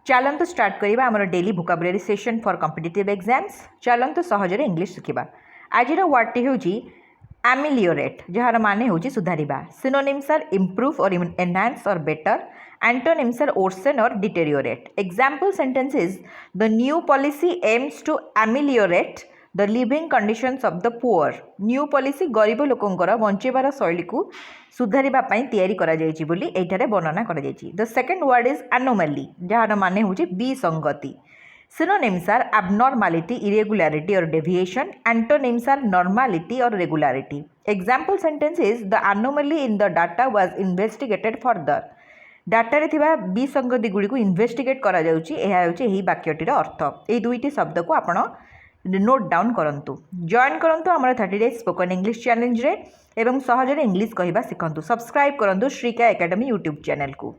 चलतु स्टार्ट करवा आम daily vocabulary session for competitive exams. चलतु सहजरे इंग्लिश शिखा। आज वर्डटी हूँ एमिलियोरेट, जार माने हूँ सुधारिबा। Synonyms are improve or enhance or better. Antonyms are worsen or deteriorate. Example sentences: the new policy aims to ameliorate the living conditions of the poor. New policy गरीब लोकंकर बंचेबार शैली को सुधारिबा पई तैयारी करा जायछि बोली एठारे वर्णना करा जायछि। The second word is anomaly, जार माने होछि विसंगति। Synonyms are abnormality, irregularity or deviation. Antonyms are normality or regularity. Example sentence is: the anomaly in the data was investigated further. Data रे थिबा विसंगति गुडी को इन्वेस्टिगेट करा जाउची। एहा होची एही वाक्यटीर अर्थ। ए दुईटी शब्द को आपण नोट डाउन करंतु। जॉइन करंतु हमर 30 डेज स्पोकन इंग्लिश चैलेंज रे एवं सहजरे इंग्लिश कहबा सिखंतु। सब्सक्राइब करंतु श्रीका एकेडमी यूट्यूब चैनल को।